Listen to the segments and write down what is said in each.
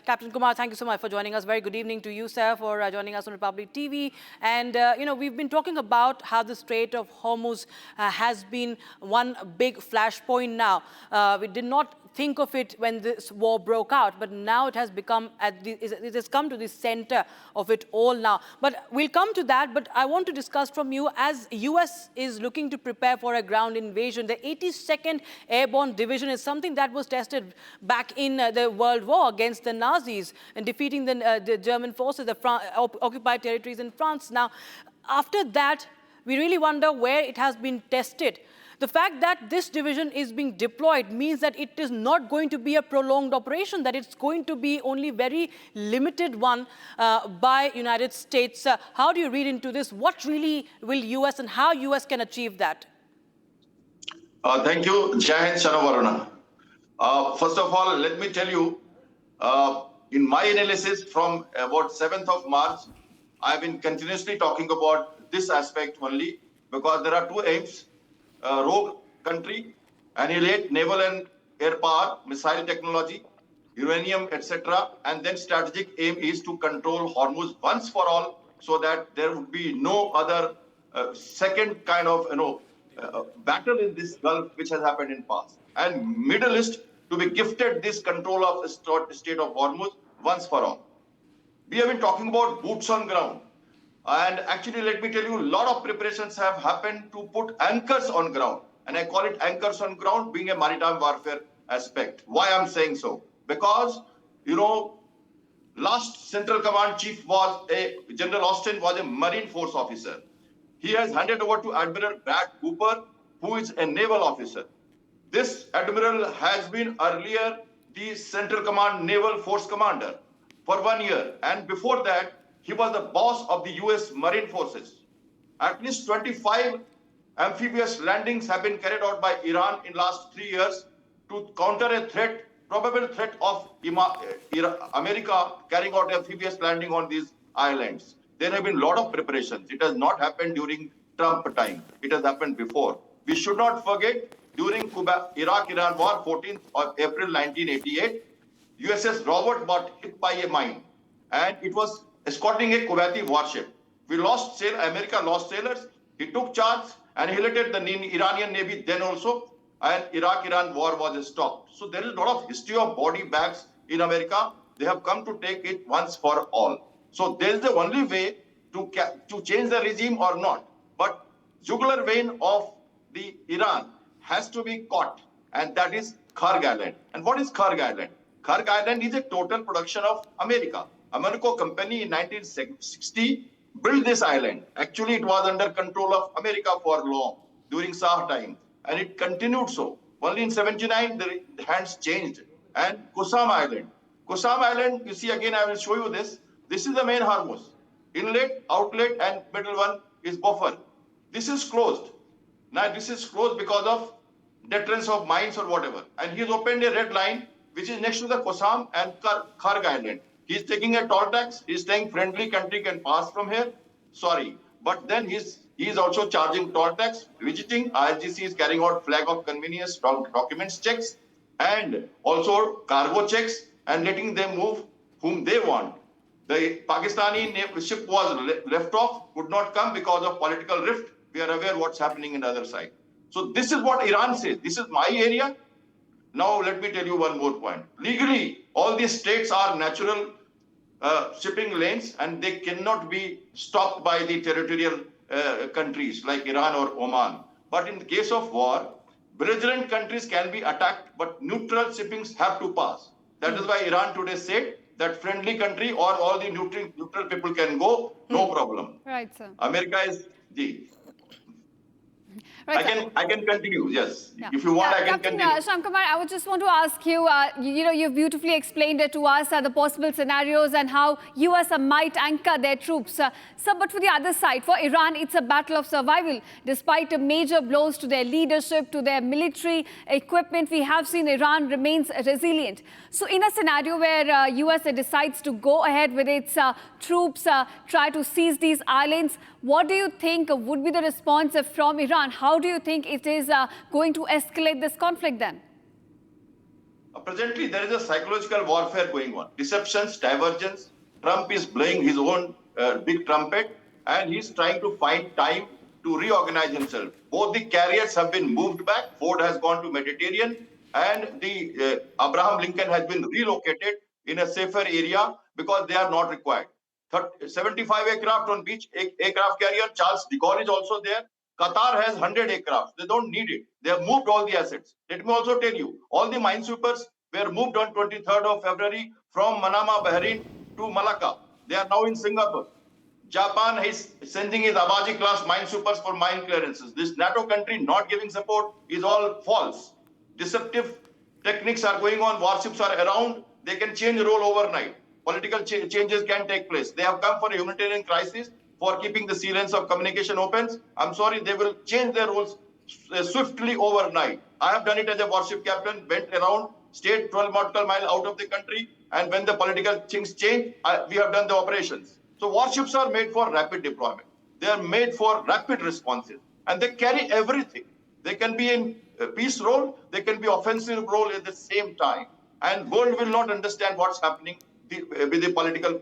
Captain Kumar, thank you so much for joining us. Very good evening to you, sir, for joining us on Republic TV. And, we've been talking about how the Strait of Hormuz has been one big flashpoint now. We did not think of it when this war broke out, but now it has become, it has come to the center of it all now. But we'll come to that, but I want to discuss from you, as US is looking to prepare for a ground invasion, the 82nd Airborne Division is something that was tested back in the World War against the Nazis and defeating the German forces, the occupied territories in France. Now, after that, we really wonder where it has been tested. The fact that this division is being deployed means that it is not going to be a prolonged operation, that it's going to be only very limited one by United States. How do you read into this? What really will US and how US can achieve that? Thank you, Jai Hind, Shanavaruna. First of all, let me tell you, in my analysis from about 7th of March, I've been continuously talking about this aspect only because there are two aims. Rogue country, annihilate naval and air power, missile technology, uranium, etc. And then strategic aim is to control Hormuz once for all, so that there would be no other second kind of battle in this Gulf which has happened in past. And Middle East to be gifted this control of the state of Hormuz once for all. We have been talking about boots on ground. And actually, let me tell you, a lot of preparations have happened to put anchors on ground. And I call it anchors on ground being a maritime warfare aspect. Why I'm saying so? Because, last Central Command chief was General Austin was a Marine Force officer. He has handed over to Admiral Brad Cooper, who is a naval officer. This admiral has been earlier the Central Command Naval Force Commander for 1 year. And before that, he was the boss of the US Marine Forces. At least 25 amphibious landings have been carried out by Iran in last 3 years to counter a threat, probable threat of America carrying out amphibious landing on these islands. There have been a lot of preparations. It has not happened during Trump time. It has happened before. We should not forget, during Iraq-Iran war, 14th of April 1988, USS Robert got hit by a mine. And it was escorting a Kuwaiti warship. America lost sailors. He took charge, annihilated the Iranian Navy then also, and Iraq-Iran war was stopped. So there is a lot of history of body bags in America. They have come to take it once for all. So there is the only way to change the regime or not. But jugular vein of the Iran has to be caught, and that is Kharg Island. And what is Kharg Island? Kharg Island is a total production of America. Amoco Company in 1960 built this island. Actually, it was under control of America for long, during Shah time. And it continued so. Only in 79, the hands changed. And Kusam Island. Kusam Island, you see again, I will show you this. This is the main Hormuz. Inlet, outlet, and middle one is buffer. This is closed. Now, this is closed because of deterrence of mines or whatever. And he has opened a red line, which is next to the Kusam and Kharg Island. He's taking a toll tax. He's saying friendly country can pass from here. Sorry. But then he's also charging toll tax, visiting. IRGC is carrying out flag of convenience documents checks and also cargo checks and letting them move whom they want. The Pakistani ship was left off, could not come because of political rift. We are aware what's happening in the other side. So this is what Iran says. This is my area. Now let me tell you one more point. Legally, all these states are natural shipping lanes, and they cannot be stopped by the territorial countries like Iran or Oman. But in the case of war, belligerent countries can be attacked, but neutral shippings have to pass. That is why Iran today said that friendly country or all the neutral people can go, no problem. Right, sir. America is the... Right, I can continue, yes. Yeah. If you want, I can continue. Shyam Kumar, I would just want to ask you, you've beautifully explained it to us, the possible scenarios and how US might anchor their troops. Sir, but for the other side, for Iran, it's a battle of survival. Despite major blows to their leadership, to their military equipment, we have seen Iran remains resilient. So in a scenario where US decides to go ahead with its troops, try to seize these islands, what do you think would be the response from Iran? How do you think it is going to escalate this conflict then? Presently, there is a psychological warfare going on. Deceptions, divergence. Trump is blowing his own big trumpet, and he's trying to find time to reorganize himself. Both the carriers have been moved back. Ford has gone to Mediterranean, and the Abraham Lincoln has been relocated in a safer area because they are not required. 75 aircraft on beach, aircraft carrier. Charles de Gaulle is also there. Qatar has 100 aircraft. They don't need it. They have moved all the assets. Let me also tell you, all the minesweepers were moved on 23rd of February from Manama, Bahrain to Malacca. They are now in Singapore. Japan is sending his Abaji class minesweepers for mine clearances. This NATO country not giving support is all false. Deceptive techniques are going on. Warships are around. They can change role overnight. Political changes can take place. They have come for a humanitarian crisis for keeping the sea lanes of communication open. I'm sorry, they will change their roles swiftly overnight. I have done it as a warship captain, went around, stayed 12 nautical mile out of the country, and when the political things change, we have done the operations. So warships are made for rapid deployment. They are made for rapid responses, and they carry everything. They can be in peace role, they can be offensive role at the same time. And world will not understand what's happening with the political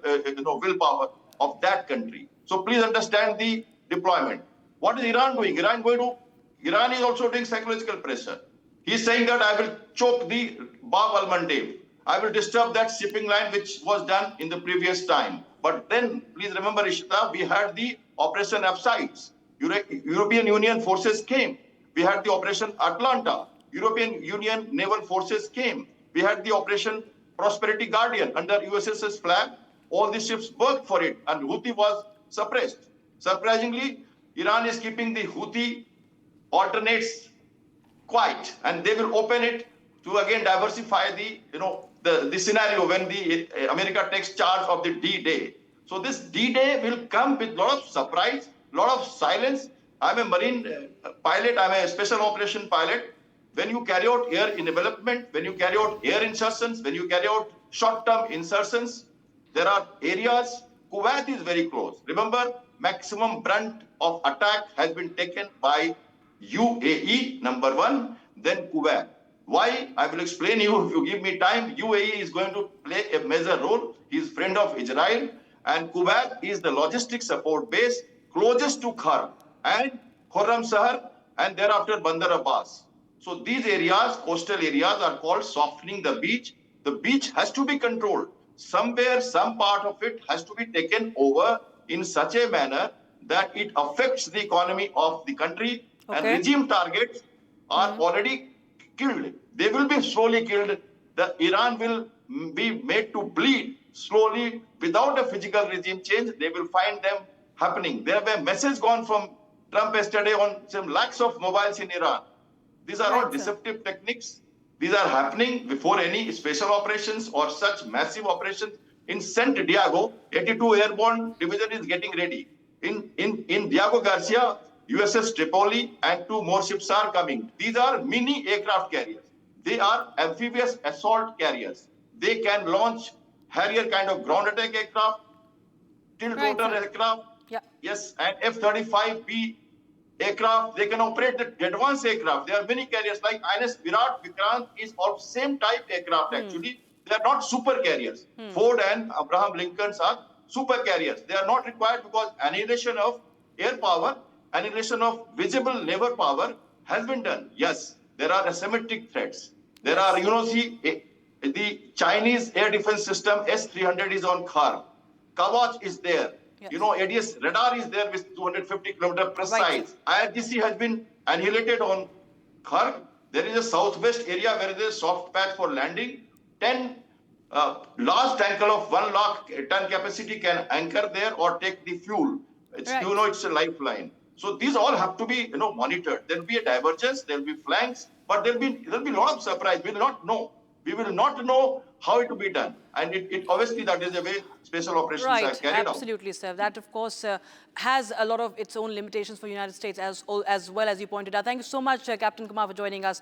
willpower of that country. So please understand the deployment. What is Iran doing? Iran is also doing psychological pressure. He's saying that I will choke the Bab al-Mandeb. I will disturb that shipping line which was done in the previous time. But then, please remember, Ishita, we had the Operation Upsides. European Union forces came. We had the Operation Atlanta. European Union naval forces came. We had the Operation Prosperity Guardian under USS's flag. All the ships worked for it, and Houthi was suppressed. Surprisingly, Iran is keeping the Houthi alternates quiet, and they will open it to again diversify the scenario when the America takes charge of the D-Day. So this D-Day will come with a lot of surprise, a lot of silence. I'm a marine pilot, I'm a special operation pilot. When you carry out air in development, when you carry out air insertions, when you carry out short-term insertions, there are areas. Kuwait is very close. Remember, maximum brunt of attack has been taken by UAE, number one, then Kuwait. Why? I will explain you if you give me time. UAE is going to play a major role. He is friend of Israel, and Kuwait is the logistic support base closest to Khar and Khurram Sahar, and thereafter Bandar Abbas. So these areas, coastal areas, are called softening the beach. The beach has to be controlled. Somewhere, some part of it has to be taken over in such a manner that it affects the economy of the country. Okay. And regime targets are already killed. They will be slowly killed. The Iran will be made to bleed slowly without a physical regime change. They will find them happening. There were messages gone from Trump yesterday on some lakhs of mobiles in Iran. These are all deceptive techniques. These are happening before any special operations or such massive operations. In St. Diego, 82 Airborne Division is getting ready. In Diego Garcia, USS Tripoli, and 2 more ships are coming. These are mini aircraft carriers. They are amphibious assault carriers. They can launch Harrier kind of ground attack aircraft, tilt-rotor aircraft, yes, and F-35B aircraft. They can operate the advanced aircraft. There are many carriers like INS Virat Vikrant is of same type aircraft actually. They are not super carriers. Ford and Abraham Lincolns are super carriers. They are not required because annihilation of air power, annihilation of visible naval power has been done. Yes, there are asymmetric threats. There are, the Chinese air defense system S-300 is on Khar. Kawach is there. Yes. ADS radar is there with 250 kilometer precise. Right. IRGC has been annihilated on Khar. There is a southwest area where there is a soft patch for landing. 10 large tanker of 1 lakh ton capacity can anchor there or take the fuel. It's, it's a lifeline. So these all have to be, monitored. There will be a divergence, there will be flanks, but there will be a lot of surprise. We will not know. We will not know how it will be done. And it obviously that is the way special operations are carried out. Absolutely, sir. That, of course, has a lot of its own limitations for the United States as well as you pointed out. Thank you so much, Captain Kumar, for joining us.